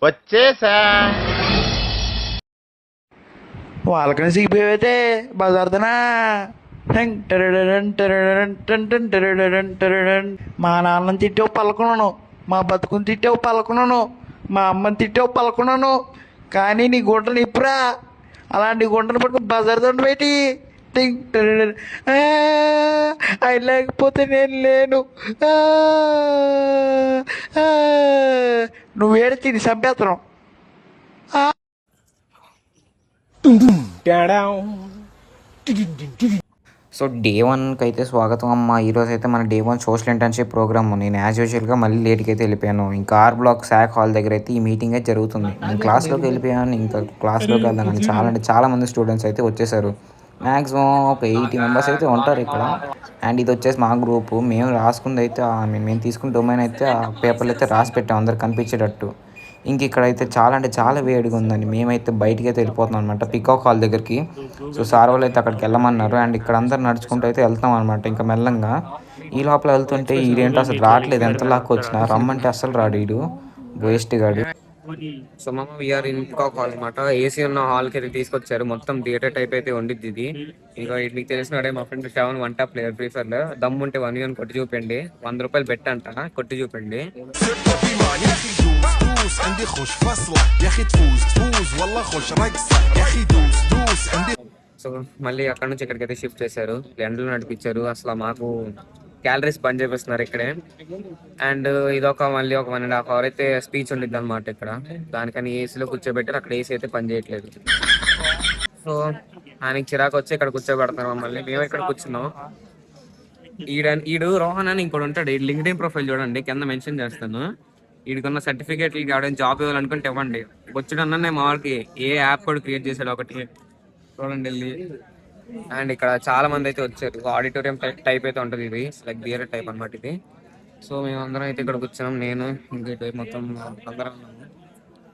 వచ్చేసా. వాళ్ళకని సిగిపోయితే బజార్దనా మా నాన్నని తిట్టావు పలకను, మా బతుకుని తిట్టావు పలకను, మా అమ్మని తిట్టావు పలకను, కానీ నీ గుంటను ఇప్పురా అలాంటి గుంటను పట్టుకుని బజార్ దండ పెట్టి ఆయన లేకపోతే నేను లేను, నువ్వేడు తిని చంపేస్తున్నావు. సో డే 1కి అయితే స్వాగతం అమ్మ. ఈరోజు అయితే మన డే 1 సోషల్ ఇంటర్న్షిప్ ప్రోగ్రామ్. నేను యాజ్ యూజువల్గా మళ్ళీ లేట్కి అయితే వెళ్ళిపోయాను. ఇంకా ఆర్ బ్లాక్ శాక్ హాల్ దగ్గర అయితే ఈ మీటింగ్ అయితే జరుగుతుంది. నేను క్లాస్లోకి వెళ్ళిపోయాను. ఇంకా క్లాస్లోకి వెళ్దాను చాలా అంటే చాలా మంది స్టూడెంట్స్ అయితే వచ్చేసారు. మ్యాక్సిమం ఒక 80 మెంబర్స్ అయితే ఉంటారు ఇక్కడ. అండ్ ఇది వచ్చేసి మా గ్రూపు. మేము రాసుకుంది అయితే మేము తీసుకున్న డొమైన్ అయితే ఆ పేపర్లు అయితే రాసి పెట్టాం అందరు కనిపించేటట్టు. ఇంక ఇక్కడైతే చాలా అంటే చాలా వేడిగా ఉందండి. మేమైతే బయటికి అయితే వెళ్ళిపోతున్నాం అనమాట పికాక్ హాల్ దగ్గరికి. సో సార్ వాళ్ళు అయితే అక్కడికి వెళ్ళమన్నారు. అండ్ ఇక్కడ అందరు నడుచుకుంటూ అయితే వెళ్తాం అనమాట ఇంకా మెల్లంగా. ఈ లోపల వెళ్తుంటే ఈడేంటో అసలు రావట్లేదు, ఎంత లాక్కు వచ్చినా రమ్మంటే అస్సలు రాడు ఈడు, వేస్ట్ గాడు. సో మామ వీఆర్ ఇన్ పికాక్ హాల్ అనమాట. ఏసీ ఉన్న హాల్కి అయితే తీసుకొచ్చారు. మొత్తం థియేటర్ టైప్ అయితే ఉండిద్ది ఇది. ఇంకా మీకు తెలిసినాడే మా friend Shravan one top player free fire లో. దమ్ము ఉంటే 1v1 కొట్టి చూపండి, 100 రూపాయలు పెట్టంట, కొట్టి చూపండి. సో మళ్ళీ అక్కడ నుంచి ఇక్కడికైతే షిఫ్ట్ చేశారు. ఎండలు నడిపించారు. అసలు మాకు క్యాలరీస్ బంద్ చేపిస్తున్నారు ఇక్కడే. అండ్ ఇదొక మళ్ళీ ఒక 1.5 hour అయితే స్పీచ్ ఉండిద్ది అనమాట ఇక్కడ. దానికని ఏసీలో కూర్చోబెట్టారు. అక్కడ ఏసీ అయితే పని చేయట్లేదు. సో ఆయనకి చిరాకు వచ్చి ఇక్కడ కూర్చోబెడతారు మమ్మల్ని. మేము ఇక్కడ కూర్చున్నాం. ఈడు రోహన్ అని ఇంకోటి ఉంటాడు. ఈ లింక్డ్ఇన్ ప్రొఫైల్ చూడండి, కింద మెన్షన్ చేస్తాను. వీడికున్న సర్టిఫికేట్లు ఎవరైనా జాబ్ ఇవ్వాలనుకుంటే ఇవ్వండి. వచ్చాడన్నా మా వాళ్ళకి ఏ యాప్ కూడా క్రియేట్ చేశాడు ఒకటి చూడండి వెళ్ళి. అండ్ ఇక్కడ చాలా మంది అయితే వచ్చారు. ఆడిటోరియం టైప్ అయితే ఉంటుంది ఇది, లైక్ థియేటర్ టైప్ అనమాట ఇది. సో మేము అందరం అయితే ఇక్కడ కూర్చున్నాం. నేను ఇంకా మొత్తం అందరం ఉన్నాము.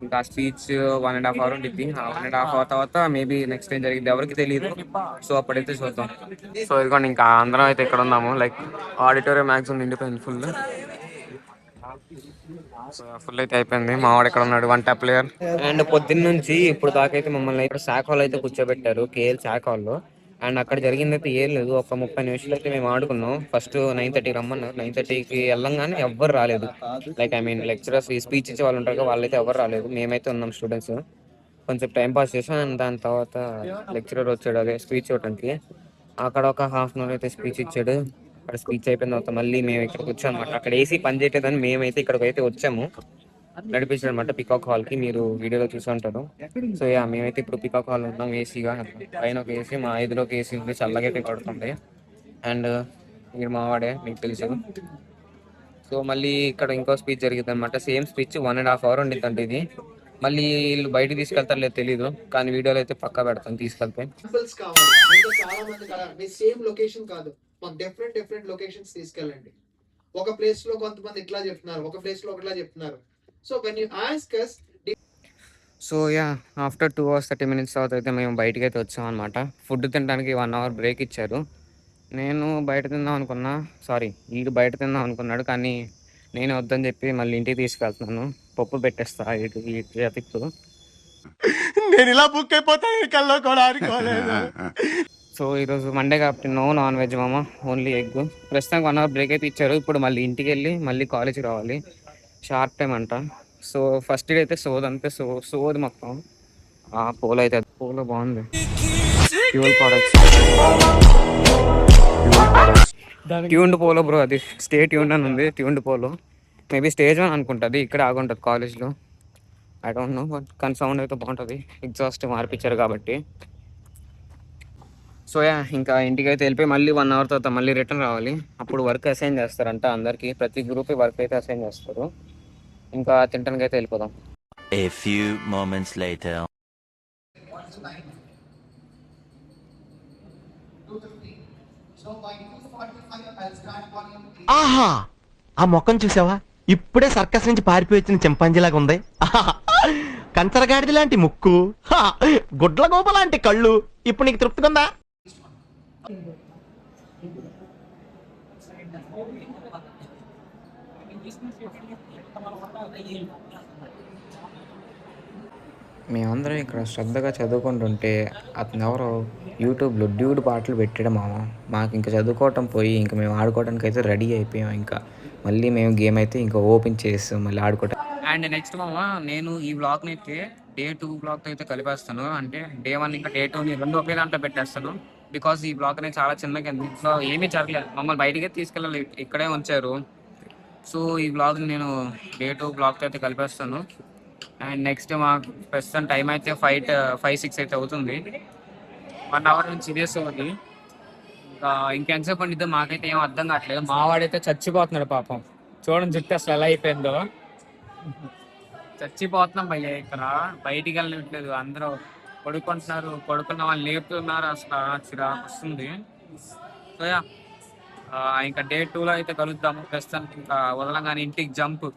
ఇంకా స్పీచ్ 1.5 hour ఉండిద్ది. 1.5 hour తర్వాత మేబీ నెక్స్ట్ టైం జరిగింది ఎవరికి తెలియదు. సో అప్పుడైతే చూద్దాం. సో ఇదిగోండి ఇంకా అందరం అయితే ఇక్కడ ఉన్నాము. లైక్ ఆడిటోరియం మ్యాక్సిమం నిండిపోయింది ఫుల్. ఫుల్ అయితే అయిపోయింది. మా వాడు ఇక్కడ ఉన్నాడు, వన్ టాప్ ప్లేయర్. అండ్ పొద్దున్న నుంచి ఇప్పుడు దాకైతే మమ్మల్ని అయితే శాక్ హాల్ అయితే కూర్చోబెట్టారు, కేఎల్ శాక్ హాల్లో. అండ్ అక్కడ జరిగింది అయితే ఏం లేదు. ఒక 30 నిమిషాలు అయితే మేము ఆడుకున్నాం. ఫస్ట్ 9:30 రమ్మన్నారు. 9:30కి వెళ్ళంగానే ఎవ్వరు రాలేదు. లైక్ ఐ మీన్ లెక్చరర్స్ ఈ స్పీచ్ ఇచ్చే వాళ్ళు ఉంటారు, వాళ్ళైతే ఎవరు రాలేదు. మేమైతే ఉన్నాం స్టూడెంట్స్. కొంచెం టైం పాస్ చేసాం. అండ్ దాని తర్వాత లెక్చరర్ వచ్చాడు అదే స్పీచ్ ఇవ్వడానికి. అక్కడ ఒక ½ hour అయితే స్పీచ్ ఇచ్చాడు. అక్కడ స్పీచ్ అయిపోయిన తర్వాత మళ్ళీ మేము ఇక్కడికి వచ్చాం అనమాట. అక్కడ ఏసీ పని చేయట్లేదని మేమైతే ఇక్కడికి అయితే వచ్చాము. నడిపించాడు అనమాట పికాక్ హాల్ కి, మీరు వీడియోలో చూసి ఉంటారు. సో యా మేమైతే ఇప్పుడు పికాక్ హాల్ ఉన్నాం. ఏసీగా పైన ఒక ఏసీ, మా ఐదులో ఒక ఏసీ ఉంది, చల్లగా అయితే పడుతుంది. అండ్ మీరు మావాడే మీకు తెలుసు. సో మళ్ళీ ఇక్కడ ఇంకో స్పీచ్ జరిగింది అనమాట. సేమ్ స్పీచ్ 1.5 hour ఉండిద్ది అంటే ఇది. మళ్ళీ వీళ్ళు బయటకు తీసుకెళ్తారు లేదు తెలీదు, కానీ వీడియోలో అయితే పక్కా పెడతాను తీసుకెళ్తే. సేమ్ లొకేషన్ కాదు, డిఫరెంట్ లొకేషన్స్ తీసుకెళ్ళండి. ఒక ప్లేస్ లో కొంతమంది ఇట్లా చెప్తున్నారు, ఒక ప్లేస్ లో ఒకలా చెప్తున్నారు. So when you ask us. So yeah after 2 hours 30 minutes తర్వాత అయితే మేము బయటకి అయితే వచ్చాం అనమాట. ఫుడ్ తినడానికి 1 hour బ్రేక్ ఇచ్చారు. నేను బయట తిందాం అనుకున్నా, సారీ వీడు బయట తిందాం అనుకున్నాడు, కానీ నేను వద్దని చెప్పి మళ్ళీ ఇంటికి తీసుకెళ్తున్నాను. పప్పు పెట్టేస్తా ఇటు ఇప్పుడు. నేను ఇలా బుక్ అయిపోతాను కల్లో కూడా అనుకోలేదు. సో ఈరోజు మండే కాబట్టి నో నాన్ వెజ్ మామ, ఓన్లీ ఎగ్. ప్రస్తుతానికి 1 hour బ్రేక్ అయితే ఇచ్చారు. ఇప్పుడు మళ్ళీ ఇంటికి వెళ్ళి మళ్ళీ కాలేజీకి రావాలి. షార్ప్ టైం అంట. సో ఫస్ట్ డే అయితే సోది అంతే, సోది మొత్తం. పోలో అయితే పోలో బాగుంది. Fuel products, tuned polo bro, అది స్టే ట్యూన్డ్ అని ఉంది. ట్యూన్డ్ పోలో మేబీ స్టేజ్ 1 అనుకుంటుంది. ఇక్కడ ఆగుంటుంది కాలేజ్లో. ఐ డోంట్ నో, బట్ కానీ సౌండ్ అయితే బాగుంటుంది. ఎగ్జాస్ట్ మార్పించారు కాబట్టి. సో యా ఇంకా ఇంటికి అయితే వెళ్ళిపోయి మళ్ళీ 1 hour తర్వాత మళ్ళీ రిటర్న్ రావాలి. అప్పుడు వర్క్ అసైన్ చేస్తారంట అందరికి, ప్రతి గ్రూప్ వర్క్ అయితే అసైన్ చేస్తారు. ఇంకా తింటానికి అయితే వెళ్ళిపోదాం. A few moments later. ఆహా, ఆ మొక్కను చూసావా? ఇప్పుడే సర్కస్ నుంచి పారిపోయి వచ్చిన చింపాంజీలాగా ఉంది. కంచరగాడిది లాంటి ముక్కు, గుడ్ల గోప లాంటి కళ్ళు. ఇప్పుడు నీకు తృప్తిగా ఉందా? మేమందరం ఇక్కడ శ్రద్ధగా చదువుకుంటుంటే అతను ఎవరో యూట్యూబ్లో డ్యూడ్ పాటలు పెట్టాడు మామ. మాకు ఇంకా చదువుకోవటం పోయి ఇంకా మేము ఆడుకోవడానికి అయితే రెడీ అయిపోయాం. ఇంకా మళ్ళీ మేము గేమ్ అయితే ఇంకా ఓపెన్ చేస్తాం మళ్ళీ ఆడుకోవటం. అండ్ నెక్స్ట్ మామ నేను ఈ వ్లాగ్ని అయితే డే 2 వ్లాగ్తో అయితే కలిపేస్తాను. అంటే డే 1 ఇంకా డే 2ని రెండు ఒకే దాంట్లో పెట్టేస్తాను. బికాస్ ఈ వ్లాగ్ అనేది చాలా చిన్నగా ఉంది. సో ఏమీ జరగలేదు, మమ్మల్ని బయటికే తీసుకెళ్ళాలి, ఇక్కడే ఉంచారు. సో ఈ వ్లాగ్ని నేను డే 2 వ్లాగ్తో అయితే కలిపేస్తాను. అండ్ నెక్స్ట్ మా ప్రస్తుతం టైం అయితే 5-6 అయితే అవుతుంది. 1 అవర్ నుంచి ఇదే సోది. ఇంకెంతసేపు పండిద్దో మాకైతే ఏం అర్థం కావట్లేదు. మావాడైతే చచ్చిపోతున్నాడు పాపం. చూడండి చుట్టూ అసలు ఎలా అయిపోయిందో. చచ్చిపోతున్నాం భయ్య, ఇక్కడ బయటికి వెళ్ళట్లేదు. అందరూ పడుకుంటున్నారు, పడుకున్న వాళ్ళు లేపుతున్నారు. అసలు చిరాకు వస్తుంది. సో యా, ఇంకా డే 2లో అయితే కలుద్దాము. ప్రస్తుతానికి ఇంకా వదలంగానే ఇంటికి jump.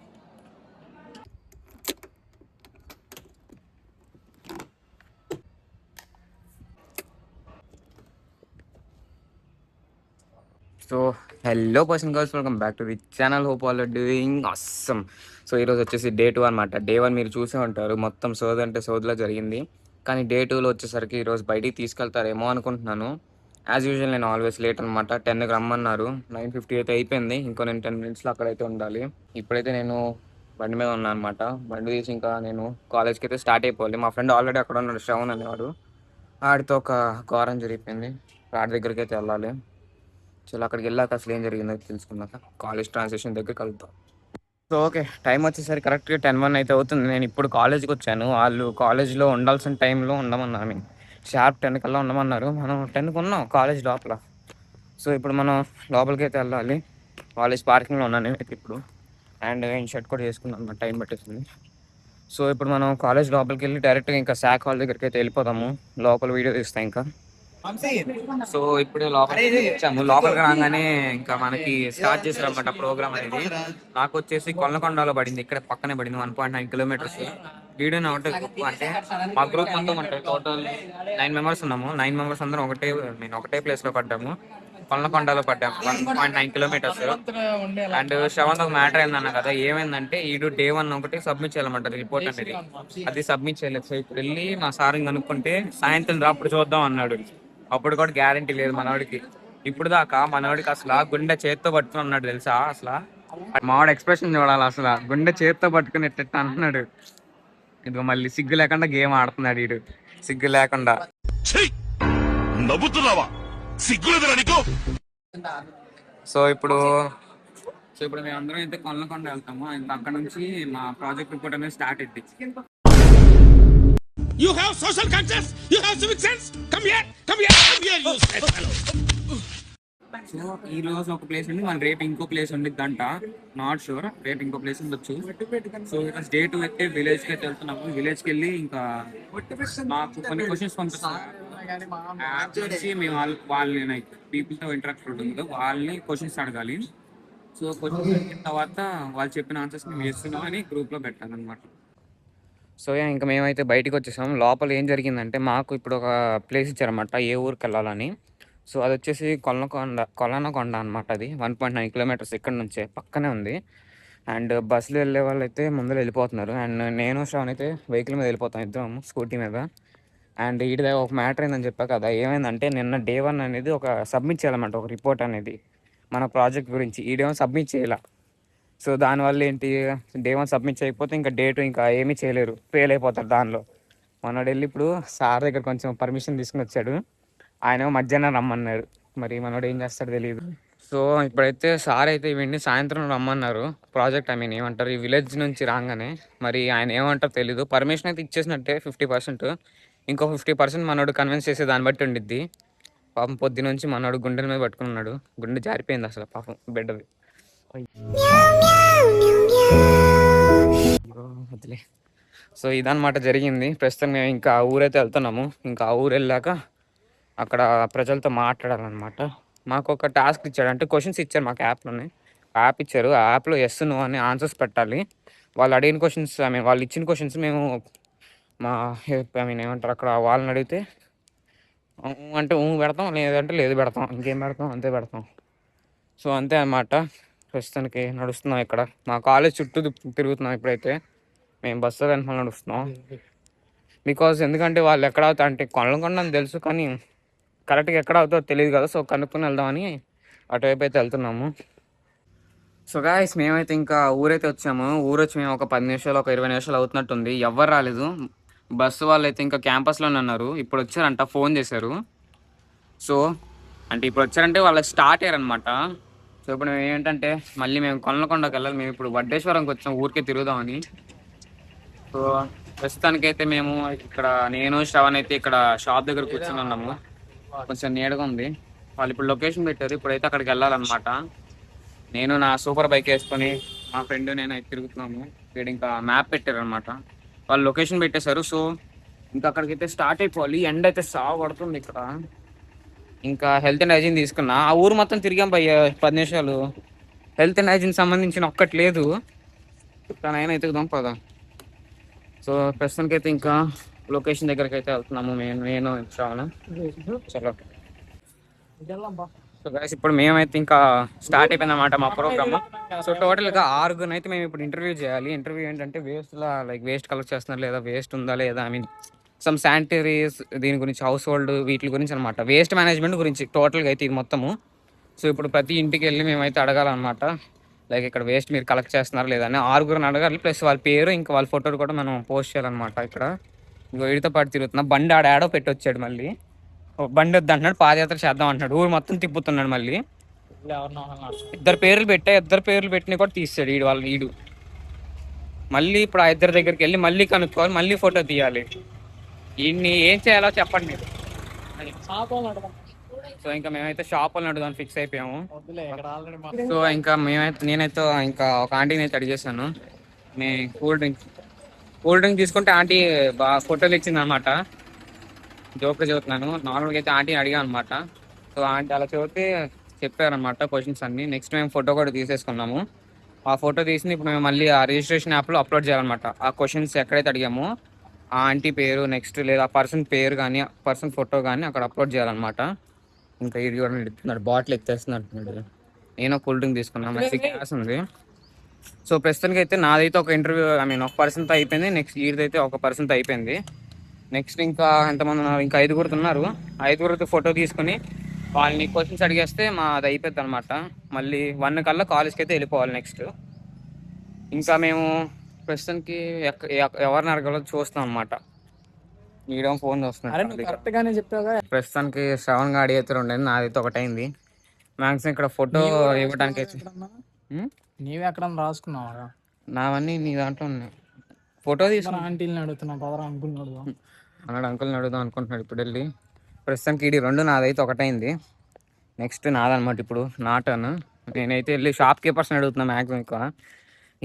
So hello boys and girls, welcome back to the channel. Hope all are doing awesome. So ఈరోజు వచ్చేసి డే 2 అనమాట. డే 1 మీరు చూసే ఉంటారు, మొత్తం సోది అంటే సోదిలో జరిగింది. కానీ డే 2లో వచ్చేసరికి ఈరోజు బయటికి తీసుకెళ్తారేమో అనుకుంటున్నాను. యాజ్ యూజువల్ నేను ఆల్వేస్ లేట్ అనమాట. 10కి రమ్మన్నారు, 9:50 అయితే అయిపోయింది. ఇంకో నేను 10 మినిట్స్లో అక్కడైతే ఉండాలి. ఇప్పుడైతే నేను బండి మీద ఉన్నాను అనమాట. బండి తీసి ఇంకా నేను కాలేజ్కి అయితే స్టార్ట్ అయిపోవాలి. మా ఫ్రెండ్ ఆల్రెడీ అక్కడ ఉన్నాడు, శ్రవణ్ అనేవాడు. ఆడితో ఒక ఘోరం జరిగిపోయింది. ఆడి దగ్గరికి అయితే వెళ్ళాలి. చలో అక్కడికి వెళ్ళాక అసలు ఏం జరిగిందో తెలుసుకున్నాక కాలేజ్ ట్రాన్సాక్షన్ దగ్గర కలుద్దాం. సో ఓకే, టైం వచ్చేసరికి కరెక్ట్గా 10:01 అయితే అవుతుంది. నేను ఇప్పుడు కాలేజ్కి వచ్చాను. వాళ్ళు కాలేజ్లో ఉండాల్సిన టైంలో ఉండమన్నారు. షార్ప్ 10 కల్లా ఉండమన్నారు. మనం 10కి ఉన్నాం కాలేజ్ లోపల. సో ఇప్పుడు మనం లోపలికి అయితే వెళ్ళాలి. కాలేజ్ పార్కింగ్లో ఉన్నాను నేనైతే ఇప్పుడు. అండ్ నేను షర్ట్ కూడా చేసుకున్నాను అన్నమాట, టైం పట్టేసింది. సో ఇప్పుడు మనం కాలేజ్ లోపలికి వెళ్ళి డైరెక్ట్గా ఇంకా శాక్ హాల్ దగ్గరికి అయితే వెళ్ళిపోదాము. లోపల వీడియో తీస్తాం ఇంకా. సో ఇప్పుడే లోపలికి వచ్చాము. లోపలికి రాగానే ఇంకా మనకి స్టార్ట్ చేశారన్నమాట ప్రోగ్రామ్ అనేది. నాకు వచ్చేసి కొల్లకొండలో పడింది, ఇక్కడ పక్కనే పడింది. 1.9 కిలోమీటర్స్. వీడియో ఒకటే గ్రూప్, అంటే మా గ్రూప్ మొత్తం అంటే టోటల్ 9 మెంబర్స్ ఉన్నాము. 9 మెంబర్స్ అందరం ఒకటే ప్లేస్ లో పడ్డాము. కొల్లకొండలో పడ్డాము, 1.9 కిలోమీటర్స్. అండ్ శ్రవణ్ ఒక మ్యాటర్ ఏందన్నా కదా, ఏమైందంటే ఈడు డే 1 ఒకటి సబ్మిట్ చేయాలన్నమాట రిపోర్ట్ అనేది. అది సబ్మిట్ చేయలేదు. సో ఇప్పుడు వెళ్ళి మా సార్ కనుక్కుంటే సాయంత్రం రా అప్పుడు చూద్దాం అన్నాడు. అప్పుడు కూడా గ్యారంటీ లేదు మనవాడికి. ఇప్పుడు దాకా మనవాడికి అసలు గుండె చేత్తో పట్టుకుని ఉన్నాడు తెలుసా. అసలు మావాడు ఎక్స్ప్రెషన్ చూడాలి. అసలు గుండె చేత్తో పట్టుకుని ఎట్ట అంటున్నాడు. ఇదిగో మళ్ళీ సిగ్గు లేకుండా గేమ్ ఆడుతున్నాడు వీడు, సిగ్గు లేకుండా. సో ఇప్పుడు మేము అందరం అయితే కొల్లకొండ వెళ్తాము. ఇంకా అక్కడ నుంచి మా ప్రాజెక్ట్ రిపోర్ట్ అనేది స్టార్ట్ అయింది. You have social conscience. You have civic sense. Come here. Come here. Come here. You stupid fellow. So ఈ రోజు ఒక ప్లేస్ ఉంది, మన రేపు ఇంకో ప్లేస్ ఉండిద్దంట. నాట్ షూర్, రేపు ఇంకో ప్లేస్ ఉండొచ్చు. సో ఈరోజు డే 2 అయితే విలేజ్ కి అయితే వెళ్తున్నాము. విలేజ్ కి వెళ్ళి ఇంకా మాకు కొన్ని క్వశ్చన్స్ పంపిస్తాము. యాప్ నుంచి మేము వాళ్ళని పీపుల్ తో ఇంటరాక్ట్ ఉంటుంది, వాళ్ళని క్వశ్చన్స్ అడగాలి. సో క్వశ్చన్స్ అడిగిన తర్వాత వాళ్ళు చెప్పిన ఆన్సర్స్ మేము వేస్తున్నాం అని గ్రూప్ లో పెట్టాలన్నమాట. సో ఇంకా మేమైతే బయటకు వచ్చేసాం. లోపల ఏం జరిగిందంటే మాకు ఇప్పుడు ఒక ప్లేస్ ఇచ్చారన్నమాట, ఏ ఊరికి వెళ్ళాలని. సో అది వచ్చేసి కొల్లనకొండ అనమాట. అది 1.9 కిలోమీటర్స్ ఇక్కడ నుంచే పక్కనే ఉంది. అండ్ బస్సులో వెళ్ళే వాళ్ళు అయితే ముందర వెళ్ళిపోతున్నారు. అండ్ నేను శ్రవణ్ అయితే వెహికల్ మీద వెళ్ళిపోతాం, ఇద్దరం స్కూటీ మీద. అండ్ వీటి ఒక మ్యాటర్ ఏందని చెప్పా కదా, ఏమైందంటే నిన్న డే 1 అనేది ఒక సబ్మిట్ చేయాలన్నమాట, ఒక రిపోర్ట్ అనేది మన ప్రాజెక్ట్ గురించి. ఈడేమో సబ్మిట్ చేయాల. సో దానివల్ల ఏంటి, డే 1 సబ్మిట్ చేయకపోతే ఇంకా డే 2 ఇంకా ఏమీ చేయలేరు, ఫెయిల్ అయిపోతారు దానిలో. మనోడు వెళ్ళి ఇప్పుడు సార్ దగ్గర కొంచెం పర్మిషన్ తీసుకుని వచ్చాడు. ఆయన మధ్యాహ్నం రమ్మన్నాడు, మరి మనోడు ఏం చేస్తాడో తెలియదు. సో ఇప్పుడైతే సార్ అయితే ఇవన్నీ సాయంత్రం రమ్మన్నారు. ప్రాజెక్ట్ ఏమంటారు, ఈ విలేజ్ నుంచి రాగానే మరి ఆయన ఏమంటారో తెలీదు. పర్మిషన్ అయితే ఇచ్చేసినట్టే 50%. ఇంకో 50% మనోడు కన్విన్స్ చేసే దాన్ని బట్టి ఉండిద్ది. పాపం పొద్దు నుంచి మనోడు గుండెల మీద పట్టుకున్నాడు, గుండె జారిపోయింది అసలు పాపం బిడ్డది. వదిలే. సో ఇదన్నమాట జరిగింది. ప్రస్తుతం మేము ఇంకా ఆ ఊరైతే వెళ్తున్నాము. ఇంకా ఆ ఊరు వెళ్ళాక అక్కడ ప్రజలతో మాట్లాడాలన్నమాట. మాకు ఒక టాస్క్ ఇచ్చాడు, అంటే క్వశ్చన్స్ ఇచ్చారు మాకు యాప్లోనే. యాప్ ఇచ్చారు, ఆ యాప్లో ఎస్ నో అని ఆన్సర్స్ పెట్టాలి. వాళ్ళు అడిగిన క్వశ్చన్స్, వాళ్ళు ఇచ్చిన క్వశ్చన్స్ మేము మా ఏమంటారు అక్కడ వాళ్ళని అడిగితే అంటే పెడతాం, లేదంటే లేదు పెడతాం. ఇంకేం పెడతాం, అంతే పెడతాం. సో అంతే అన్నమాట. ప్రస్తుతానికి నడుస్తున్నాం ఇక్కడ, మా కాలేజ్ చుట్టూ తిరుగుతున్నాం. ఇప్పుడైతే మేము బస్సు వెనకాల నడుస్తున్నాం. బికాజ్ ఎందుకంటే వాళ్ళు ఎక్కడ అవుతా అంటే కొనలకొండ అని తెలుసు, కానీ కరెక్ట్గా ఎక్కడ అవుతుందో తెలియదు కదా. సో కనుక్కొని వెళ్దామని అటువైపు అయితే వెళ్తున్నాము. సో గాయస్ మేమైతే ఇంకా ఊరైతే వచ్చాము. ఊరు వచ్చి మేము ఒక 10 నిమిషాలు, ఒక 20 నిమిషాలు అవుతున్నట్టుంది. ఎవ్వరు రాలేదు. బస్సు వాళ్ళు అయితే ఇంకా క్యాంపస్లోనే ఉన్నారు. ఇప్పుడు వచ్చారంట, ఫోన్ చేశారు. సో అంటే ఇప్పుడు వచ్చారంటే వాళ్ళకి స్టార్ట్ అయ్యారనమాట. సో ఇప్పుడు మేము ఏంటంటే మళ్ళీ మేము కొనలకొండకి వెళ్ళాలి. మేము ఇప్పుడు వడ్డేశ్వరంకి వచ్చాం ఊరికే తిరుగుదామని. సో ప్రస్తుతానికైతే మేము ఇక్కడ నేను శ్రవణ్ అయితే ఇక్కడ షాప్ దగ్గర కూర్చొని ఉన్నాము. కొంచెం నీడగా ఉంది. వాళ్ళు ఇప్పుడు లొకేషన్ పెట్టారు. ఇప్పుడైతే అక్కడికి వెళ్ళాలన్నమాట. నేను నా సూపర్ బైక్ వేసుకొని మా ఫ్రెండ్ నేను అయితే తిరుగుతున్నాము. ఇక్కడ ఇంకా మ్యాప్ పెట్టారు అనమాట. వాళ్ళు లొకేషన్ పెట్టేశారు. సో ఇంకా అక్కడికైతే స్టార్ట్ అయిపోవాలి. ఎండ అయితే సాగు పడుతుంది ఇక్కడ. ఇంకా హెల్త్ అండ్ హైజీన్ తీసుకున్నా. ఆ ఊరు మొత్తం తిరిగాం భయ్య 10 నిమిషాలు. హెల్త్ అండ్ హైజీన్ సంబంధించిన ఒక్కటి లేదు. తనైనా ఎత్తుకుదాం పదా. సో ప్రస్తుతానికి అయితే ఇంకా లొకేషన్ దగ్గరికి అయితే వెళ్తున్నాము. నేను శ్రావణ. చలో. సో గైస్ ఇప్పుడు మేమైతే ఇంకా స్టార్ట్ అయిపోయింది అనమాట మా ప్రోగ్రామ్. సో టోటల్గా 6 అయితే మేము ఇప్పుడు ఇంటర్వ్యూ చేయాలి. ఇంటర్వ్యూ ఏంటంటే వేస్ట్ కలెక్ట్ చేస్తున్నారు లేదా, వేస్ట్ ఉందా లేదా, ఐ మీన్ సమ్ శానిటరీస్, దీని గురించి, హౌస్ హోల్డ్ వీటి గురించి అనమాట. వేస్ట్ మేనేజ్మెంట్ గురించి టోటల్గా అయితే ఇది మొత్తము. సో ఇప్పుడు ప్రతి ఇంటికి వెళ్ళి మేమైతే అడగాలన్నమాట. లైక్ ఇక్కడ వేస్ట్ మీరు కలెక్ట్ చేస్తున్నారు లేదా అని 6 అడగాలి. ప్లస్ వాళ్ళ పేరు ఇంకా వాళ్ళ ఫోటోలు కూడా మనం పోస్ట్ చేయాలన్నమాట. ఇక్కడ ఇంకో వీడితో పాటు తిరుగుతున్నా. బండి ఆడాడో పెట్టి వచ్చాడు. మళ్ళీ బండి వద్దు అంటున్నాడు, పాదయాత్ర చేద్దాం అంటున్నాడు. ఊరు మొత్తం తిప్పుతున్నాడు. మళ్ళీ 2 పేర్లు పెట్టా, 2 పేర్లు పెట్టినా కూడా తీసాడు ఈడు. మళ్ళీ ఇప్పుడు ఆ 2 దగ్గరికి వెళ్ళి మళ్ళీ కనుక్కోవాలి, మళ్ళీ ఫోటో తీయాలి. ఈయన్ని ఏం చేయాలో చెప్పండి మీరు. సో ఇంకా మేమైతే షాప్ వాళ్ళని అడుగుదాం ఫిక్స్ అయిపోయాము. సో ఇంకా నేనైతే ఇంకా ఒక ఆంటీని అయితే అడిగేసాను. కూల్ డ్రింక్ తీసుకుంటే ఆంటీ బాగా ఫోటోలు ఇచ్చింది అనమాట. జోక్గా చదువుతున్నాను. నార్మల్గా అయితే ఆంటీని అడిగా అనమాట. సో ఆంటీ అలా చదివితే చెప్పారనమాట క్వశ్చన్స్ అన్ని. నెక్స్ట్ మేము ఫోటో కూడా తీసేసుకున్నాము. ఆ ఫోటో తీసి ఇప్పుడు మేము మళ్ళీ ఆ రిజిస్ట్రేషన్ యాప్లో అప్లోడ్ చేయాలన్నమాట. ఆ క్వశ్చన్స్ ఎక్కడైతే అడిగామో ఆ ఆంటీ పేరు, నెక్స్ట్ లేదా ఆ పర్సన్ పేరు కానీ, పర్సన్ ఫోటో కానీ అక్కడ అప్లోడ్ చేయాలన్నమాట. ఇంకా ఇది కూడా ఎత్తుతున్నాడు, బాటిల్ ఎత్తేస్తున్నాడు. నేను కూల్ డ్రింక్ తీసుకున్నాను. మంచి గ్యాస్ ఉంది. సో ప్రస్తుతానికి అయితే నాదైతే ఒక ఇంటర్వ్యూ, ఐ మీన్ ఒక పర్సన్తో అయిపోయింది. నెక్స్ట్ ఈడిదైతే ఒక పర్సన్తో అయిపోయింది. నెక్స్ట్ ఇంకా ఎంతమంది ఉన్నారు, ఇంకా 5 ఉన్నారు. 5 ఫోటో తీసుకుని వాళ్ళని క్వశ్చన్స్ అడిగేస్తే అది అయిపోద్ది అనమాట. మళ్ళీ 1 కల్లా కాలేజ్కి అయితే వెళ్ళిపోవాలి. నెక్స్ట్ ఇంకా మేము ప్రస్తుతానికి ఎవరిని అడగాలో చూస్తాం అనమాట. మీడియం ఫోన్ చూస్తున్నాం. ప్రస్తుతానికి శ్రవణ్ గాడి అయితే 2 అయింది, నాదైతే 1 అయింది. మ్యాక్సిమం ఇక్కడ ఫోటో ఇవ్వడానికి అయితే నీవే ఎక్కడ రాసుకున్నావా? నావన్నీ నీ దాంట్లో ఉన్నాయి. ఫోటో తీసుకున్నా. ఆంటీని అడుగుతున్నా, అంకుల్ని అడుగుదాం అనుకుంటున్నాడు ఇప్పుడు వెళ్ళి. ప్రస్తుతానికి ఇది 2, నాదైతే 1 అయింది. నెక్స్ట్ నాదనమాట ఇప్పుడు నా టర్న్. నేనైతే వెళ్ళి షాప్ కీపర్స్ని అడుగుతున్నా. మ్యాక్సిమం ఎక్కువ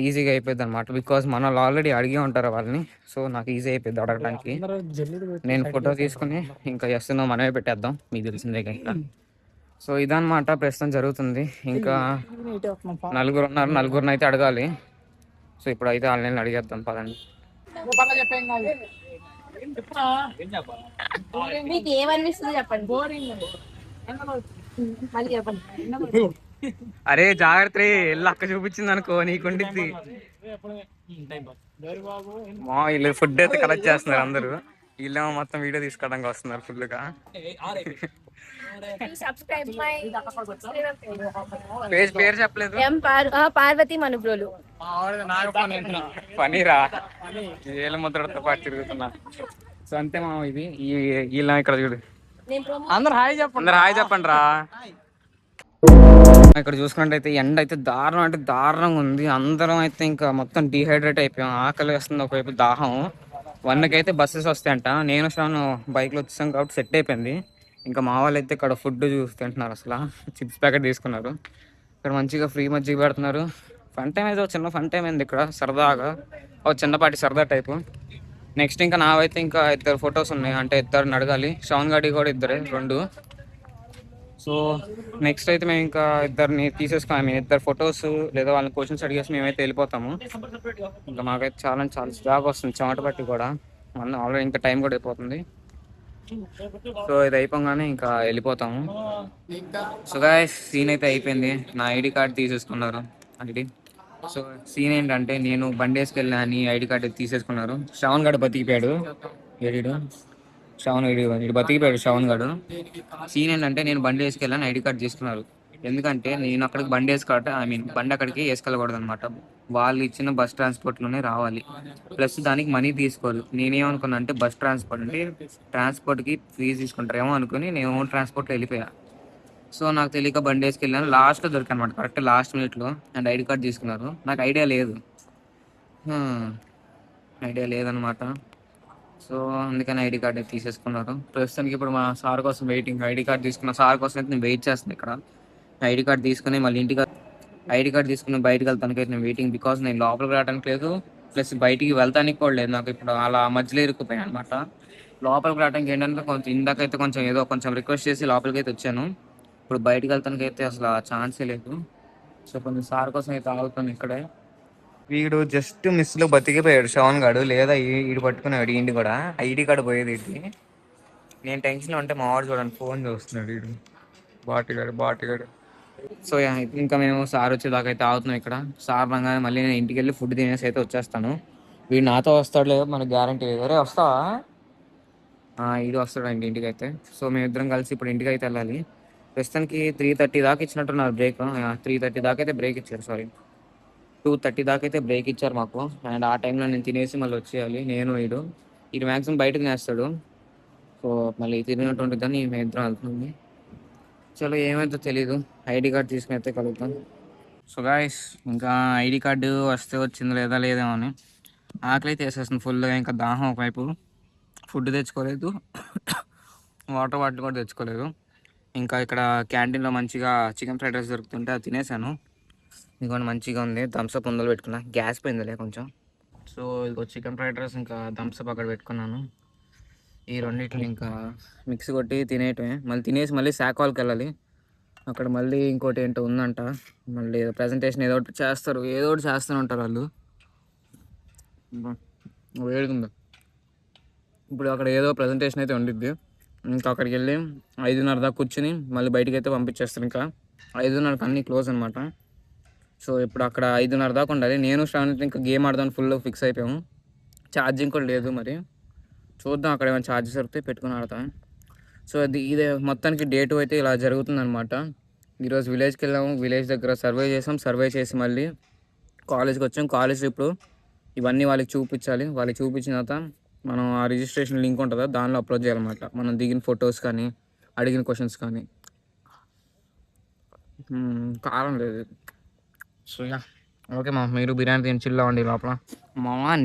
ఈజీగా అయిపోద్ది అనమాట. బికాజ్ మన వాళ్ళు ఆల్రెడీ అడిగే ఉంటారు వాళ్ళని. సో నాకు ఈజీ అయిపోద్ది అడగడానికి. నేను ఫోటో తీసుకుని ఇంకా చేస్తున్నాం, మనమే పెట్టేద్దాం, మీకు తెలిసిందే ఇంకా. సో ఇదన్నమాట ప్రస్తుతం జరుగుతుంది. ఇంకా 4 ఉన్నారు, 4 అయితే అడగాలి. సో ఇప్పుడు అయితే వాళ్ళని అడిగేద్దాం పదండి. మీకు ఏమనిపిస్తుంది చెప్పండి. మళ్ళీ చెప్పండి. అరే జాగ్రత్త రే, ఎల్లు అక్క చూపించింది అనుకో నీకుండిద్ది. వీళ్ళు ఫుడ్ అయితే కలెక్ట్ చేస్తున్నారు అందరూ. వీళ్ళేమో మొత్తం వీడియో తీసుకోవడానికి వస్తున్నారు ఫుల్గా. పేరు చెప్పలేదు. పార్వతి మనుబ్రోలు. పనీరా ఏళ్ళ ముద్రతో పాటు తిరుగుతున్నా. సో అంతే మా ఇది. వీళ్ళ ఇక్కడ చూడు. అందరు హాయ్ చెప్పండి రా. ఇక్కడ చూసుకున్నట్టయితే ఎండ అయితే దారుణం అంటే దారుణంగా ఉంది. అందరం అయితే ఇంకా మొత్తం డీహైడ్రేట్ అయిపోయాం. ఆకలి వేస్తుంది, ఒకవైపు దాహం. 1కి అయితే బస్సెస్ వస్తాయంట. నేను శ్రావణ్ బైక్లో వచ్చాం కాబట్టి సెట్ అయిపోయింది. ఇంకా మా వాళ్ళు అయితే ఇక్కడ ఫుడ్ తింటున్నారు. అసలు చిప్స్ ప్యాకెట్ తీసుకున్నారు. ఇక్కడ మంచిగా ఫ్రీ మజ్జిగ పెడుతున్నారు. ఫన్ టైం అయితే చిన్న ఫన్ టైం అయింది ఇక్కడ, సరదాగా ఒక చిన్నపాటి సరదా టైపు. నెక్స్ట్ ఇంకా నావైతే ఇంకా 2 ఫొటోస్ ఉన్నాయి, అంటే 2 అడగాలి. శ్రవణ్ గాడి కూడా 2. సో నెక్స్ట్ అయితే మేము ఇంకా 2 తీసేసుకున్నాం. ఐ మీన్ 2 ఫొటోస్ లేదా వాళ్ళని క్వశ్చన్స్ అడిగేసి మేమైతే వెళ్ళిపోతాము. ఇంకా మాకైతే చాలా జాగ్ వస్తుంది, చెమట పట్టి కూడా. ఆల్రెడీ ఇంకా టైం కూడా అయిపోతుంది. సో ఇది అయిపోగానే ఇంకా వెళ్ళిపోతాము. సో గాయ్స్ సీన్ అయితే అయిపోయింది. నా ఐడి కార్డ్ తీసేసుకున్నారు. సో సీన్ ఏంటంటే నేను బండి వేసుకెళ్ళా అని ఐడి కార్డ్ తీసేసుకున్నారు. శ్రవణ్ గడు బతికిపోయాడు. ఏడు శ్రవణ్ వీడు బతికిపోయాడు శ్రవణ్ గాడు. సీన్ ఏంటంటే నేను బండి వేసుకెళ్ళాను, ఐడి కార్డ్ తీసుకున్నారు. ఎందుకంటే నేను అక్కడికి బండి వేసుకోవట బండి అక్కడికి వేసుకెళ్ళకూడదు అనమాట. వాళ్ళు ఇచ్చిన బస్ ట్రాన్స్పోర్ట్లోనే రావాలి, ప్లస్ దానికి మనీ తీసుకోరు. నేనేమనుకున్నా అంటే బస్ ట్రాన్స్పోర్ట్ అంటే ట్రాన్స్పోర్ట్కి ఫీజు తీసుకుంటారేమో అనుకుని నేను ఓన్ ట్రాన్స్పోర్ట్లో వెళ్ళిపోయా. సో నాకు తెలియక బండి వేసుకెళ్ళాను, లాస్ట్లో దొరికాను అనమాట, కరెక్ట్ లాస్ట్ మినిట్లో. అండ్ ఐడి కార్డ్ తీసుకున్నారు, నాకు ఐడియా లేదనమాట. సో అందుకని ఐడి కార్డ్ అయితే తీసేసుకున్నారు. ప్రస్తుతానికి ఇప్పుడు మా సార్ కోసం వెయిటింగ్. ఐడి కార్డ్ తీసుకున్న సార్ కోసం అయితే నేను వెయిట్ చేస్తున్నాను ఇక్కడ. ఐడి కార్డ్ తీసుకుని మళ్ళీ ఐడి కార్డ్ తీసుకుని బయటకు వెళ్తానికైతే నేను వెయిటింగ్. బికాస్ నేను లోపలికి రావడానికి లేదు, ప్లస్ బయటికి వెళ్తానికి కూడా లేదు. నాకు ఇప్పుడు అలా మధ్యలో ఇరుక్కుపోయాను అనమాట. లోపలికి రావడానికి ఏంటంటే కొంచెం ఇందాకైతే కొంచెం రిక్వెస్ట్ చేసి లోపలికి అయితే వచ్చాను. ఇప్పుడు బయటకు వెళ్తానికి అయితే అసలు ఛాన్సే లేదు. సో కొంచెం సార్ కోసం అయితే ఆగుతాను ఇక్కడే. వీడు జస్ట్ మిస్లో బతికిపోయాడు శ్రవణ్ గాడు, లేదా వీడు పట్టుకున్నాడు ఇంటి కూడా. ఐడి కార్డు పోయేది ఇది. నేను టెన్షన్లో ఉంటే మా వాడు చూడండి ఫోన్ చూస్తున్నాడు వీడు, బాటిగాడు. సో ఇంకా మేము సార్ వచ్చేదాకా అయితే ఆగుతున్నాం ఇక్కడ. సార్ రాగానే మళ్ళీ నేను ఇంటికి వెళ్ళి ఫుడ్ తినేసి అయితే వచ్చేస్తాను. వీడు నాతో వస్తాడు లేదో మనకు గ్యారంటీ లేదు. అరే వస్తావా? వీడు వస్తాడు ఇంటికి అయితే. సో మేమిద్దరం కలిసి ఇప్పుడు ఇంటికి అయితే వెళ్ళాలి. ప్రస్తుతానికి 3:30 దాకా ఇచ్చినట్టున్నారు బ్రేక్. 3:30 దాకా అయితే బ్రేక్ ఇచ్చారు, సారీ 2:30 దాకా అయితే బ్రేక్ ఇచ్చారు మాకు. అండ్ ఆ టైంలో నేను తినేసి మళ్ళీ వచ్చేయాలి. వీడు మ్యాక్సిమం బయటకు నేస్తాడు. సో మళ్ళీ తిరిగినట్టు ఉంటుందని మేము ఇద్దరం వెళ్తుంది. చలో ఏమైతే తెలీదు, ఐడి కార్డ్ తీసుకుని అయితే కలుగుతాం. సో గాయస్ ఇంకా ఐడి కార్డు వస్తే వచ్చింది లేదేమో అని ఆకలి అయితే వేసేస్తుంది ఫుల్గా. ఇంకా దాహం ఒకవైపు, ఫుడ్ తెచ్చుకోలేదు, వాటర్ బాటిల్ కూడా తెచ్చుకోలేదు. ఇంకా ఇక్కడ క్యాంటీన్లో మంచిగా చికెన్ ఫ్రైడ్ రైస్ దొరుకుతుంటే అది తినేసాను. ఇంకొంచెం మంచిగా ఉంది, థమ్స్అప్ ముందర పెట్టుకున్నా, గ్యాస్ పోయిందిలే కొంచెం. సో ఇదిగో చికెన్ ఫ్రైడ్ రైస్ ఇంకా థమ్స్అప్ అక్కడ పెట్టుకున్నాను. ఈ రెండింటిని ఇంకా మిక్స్ కొట్టి తినేయటమే. మళ్ళీ తినేసి మళ్ళీ శాఖాల్కి వెళ్ళాలి. అక్కడ మళ్ళీ ఇంకోటి ఏంటో ఉందంట, మళ్ళీ ప్రజెంటేషన్ ఏదో ఒకటి చేస్తూనే ఉంటారు వాళ్ళు. వేడుకుందా ఇప్పుడు అక్కడ ఏదో ప్రజెంటేషన్ అయితే ఉండిద్ది. ఇంకా అక్కడికి వెళ్ళి 5:30 దాకా కూర్చుని మళ్ళీ బయటికి అయితే పంపించేస్తారు. ఇంకా 5:30కి అన్నీ క్లోజ్ అనమాట. సో ఇప్పుడు అక్కడ 5:30 దాకా ఉండాలి. నేను శ్రావణి ఇంకా గేమ్ ఆడదాన్ని ఫుల్ ఫిక్స్ అయిపోయాము. ఛార్జింగ్ కూడా లేదు, మరి చూద్దాం అక్కడ ఏమైనా ఛార్జెస్ దొరికితే పెట్టుకుని ఆడతాం. సో ఇదే మొత్తానికి డే 2 అయితే ఇలా జరుగుతుందన్నమాట. ఈరోజు విలేజ్కి వెళ్ళాము, విలేజ్ దగ్గర సర్వే చేసాం, సర్వే చేసి మళ్ళీ కాలేజ్కి వచ్చాం. కాలేజ్ ఇప్పుడు ఇవన్నీ వాళ్ళకి చూపించాలి. వాళ్ళకి చూపించిన తర్వాత మనం ఆ రిజిస్ట్రేషన్ లింక్ ఉంటుందా దానిలో అప్లోడ్ చేయాలన్నమాట. మనం దిగిన ఫొటోస్ కానీ అడిగిన క్వశ్చన్స్ కానీ. కారం లేదు. సో ఓకే మీరు బిర్యానీ తిని చిల్ అవ్వండి లోపల.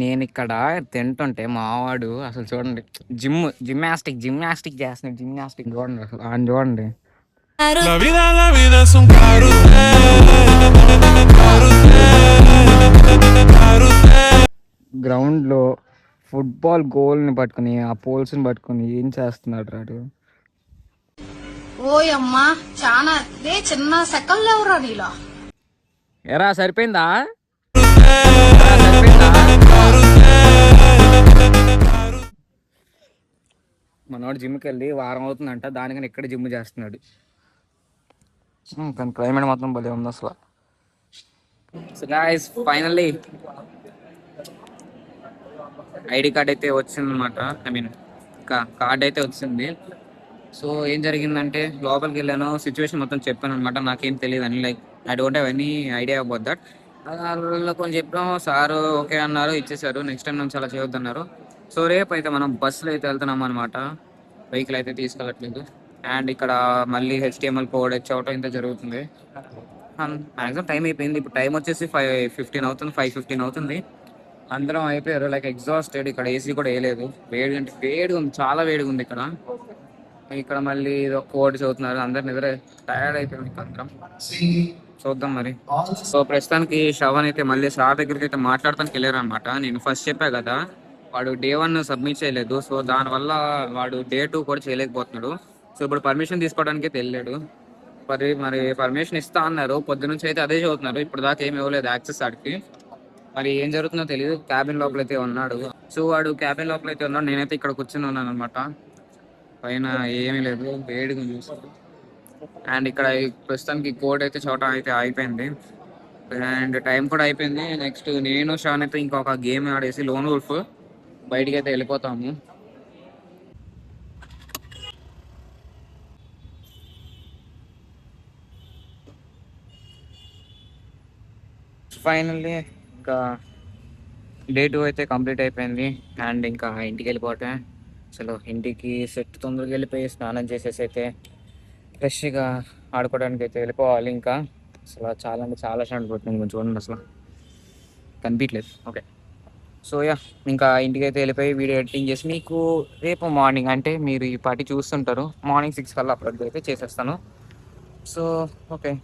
నేను ఇక్కడ తింటుంటే మావాడు అసలు చూడండి జిమ్నాస్టిక్ చేస్తున్నాడు. చూడండి అసలు ఆయన చూడండి. గ్రౌండ్లో ఫుట్బాల్ గోల్ని పట్టుకుని ఆ పోల్స్ని పట్టుకుని ఏం చేస్తున్నాడు రాడు. ఓయమ్మా చాలా చిన్న సెకండ్లో ఎవరా నీలా ఎరా సరిపోయిందా? మనోడు జిమ్కి వెళ్ళి వారం అవుతుందంట, దానికని ఇక్కడ జిమ్ చేస్తున్నాడు. కానీ క్లైమేట్ మాత్రం భలే ఉంది అసలు. So guys finally ID card అయితే వచ్చిందనమాట. కార్డ్ అయితే వచ్చింది. సో ఏం జరిగిందంటే లోపలికి వెళ్ళాను, సిచ్యువేషన్ మొత్తం చెప్పాను అనమాట. నాకేం తెలియదు అని, like I don't have any idea about that. కొంచెం చెప్పాము, సారు ఓకే అన్నారు, ఇచ్చేసారు. నెక్స్ట్ టైం నుంచి అలా చేయొద్దన్నారు. సో రేపు అయితే మనం బస్సులో అయితే వెళ్తున్నాం అనమాట, వెహికల్ అయితే తీసుకెళ్ళట్లేదు. అండ్ ఇక్కడ మళ్ళీ HTML కోడ్ వచ్చేవటం ఇంత జరుగుతుంది. మ్యాక్సిమం టైం అయిపోయింది. ఇప్పుడు టైం వచ్చేసి 5:15 అవుతుంది, 5:15 అవుతుంది. అందరం అయిపోయారు, లైక్ ఎగ్జాస్టెడ్. ఇక్కడ ఏసీ కూడా వేయలేదు, వేడిగా ఉంది, చాలా వేడిగా ఉంది ఇక్కడ. మళ్ళీ ఏదో కోడ్ చదువుతున్నారు, అందరు నిద్ర టైర్డ్ అయిపోయింది అందరం. చూద్దాం మరి. సో ప్రస్తుతానికి శ్రవణ్ అయితే మళ్ళీ సార్ దగ్గరికి అయితే మాట్లాడటానికి వెళ్ళారు అనమాట. నేను ఫస్ట్ చెప్పా కదా, వాడు Day 1 సబ్మిట్ చేయలేదు. సో దానివల్ల వాడు Day 2 కూడా చేయలేకపోతున్నాడు. సో ఇప్పుడు పర్మిషన్ తీసుకోవడానికి అయితే వెళ్ళాడు. మరి పర్మిషన్ ఇస్తా అన్నారు, పొద్దునుంచి అయితే అదే చదువుతున్నారు. ఇప్పుడు దాకా ఏమి ఇవ్వలేదు యాక్సెస్ ఆడికి. మరి ఏం జరుగుతుందో తెలియదు. క్యాబిన్ లోపల అయితే ఉన్నాడు. సో వాడు క్యాబిన్ లోపల అయితే ఉన్నాడు, నేనైతే ఇక్కడ కూర్చొని ఉన్నాను అనమాట. పైన ఏమీ లేదు, వేడిగా చూస్తాడు. అండ్ ఇక్కడ ప్రస్తుతానికి కోడ్ అయితే చోట అయితే అయిపోయింది. అండ్ టైం కూడా అయిపోయింది. నెక్స్ట్ నేను శ్రవణ్ అయితే ఇంకొక గేమ్ ఆడేసి లోన్ వుల్ఫ్ బయటికి అయితే వెళ్ళిపోతాము. ఫైనల్లీ ఇంకా డే 2 అయితే కంప్లీట్ అయిపోయింది. అండ్ ఇంకా ఇంటికి వెళ్ళిపోవటమే. అసలు ఇంటికి సెట్ తొందరగా వెళ్ళిపోయి స్నానం చేసేసి అయితే ఫ్రెష్గా ఆడుకోవడానికి అయితే వెళ్ళిపోవాలి. ఇంకా అసలు చాలా అంటే చాలా స్టాండ్ పడుతుంది. కొంచెం చూడండి అసలు కనిపించలేదు. ఓకే, సో యా ఇంకా ఇంటికి అయితే వెళ్ళిపోయి వీడియో ఎడిటింగ్ చేసి మీకు రేపు మార్నింగ్ అంటే మీరు ఈ పార్టీ చూస్తుంటారు మార్నింగ్ 6 కల్లా అప్లోడ్ అయితే చేసేస్తాను. So okay.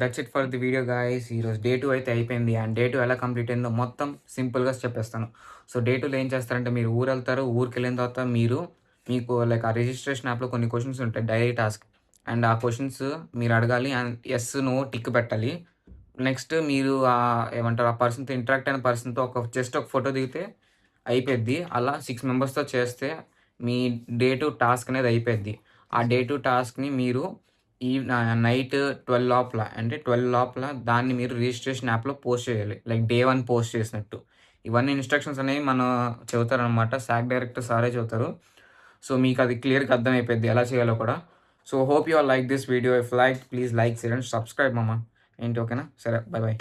That's it for the video guys. ఈరోజు డే 2 అయితే అయిపోయింది. అండ్ డే 2 ఎలా కంప్లీట్ అయిందో మొత్తం సింపుల్గా చెప్పేస్తాను. సో డే 2లో ఏం చేస్తారంటే మీరు ఊరు వెళ్తారు. ఊరికి వెళ్ళిన తర్వాత మీకు లైక్ ఆ రిజిస్ట్రేషన్ యాప్లో కొన్ని క్వశ్చన్స్ ఉంటాయి, డైలీ టాస్క్. అండ్ ఆ క్వశ్చన్స్ మీరు అడగాలి అండ్ ఎస్ నో టిక్ పెట్టాలి. నెక్స్ట్ మీరు ఏమంటారు ఆ పర్సన్తో ఇంటరాక్ట్ అయిన పర్సన్తో జస్ట్ ఒక ఫోటో దిగితే అయిపోద్ది. అలా 6 మెంబర్స్తో చేస్తే మీ డే 2 టాస్క్ అనేది అయిపోద్ది. ఆ డే 2 టాస్క్ని మీరు నైట్ 12 లోపల అంటే 12 లోపల దాన్ని మీరు రిజిస్ట్రేషన్ యాప్లో పోస్ట్ చేయాలి, లైక్ డే 1 పోస్ట్ చేసినట్టు. ఇవన్నీ ఇన్స్ట్రక్షన్స్ అనేవి మనం చెబుతారనమాట, సాక్ డైరెక్టర్ సారే చెబుతారు. సో మీకు అది క్లియర్గా అర్థమైపోద్ది ఎలా చేయాలో కూడా. So hope you are like this video. If like please like, share and subscribe మామ. ఏంటి ఓకేనా? సరే, బై బై.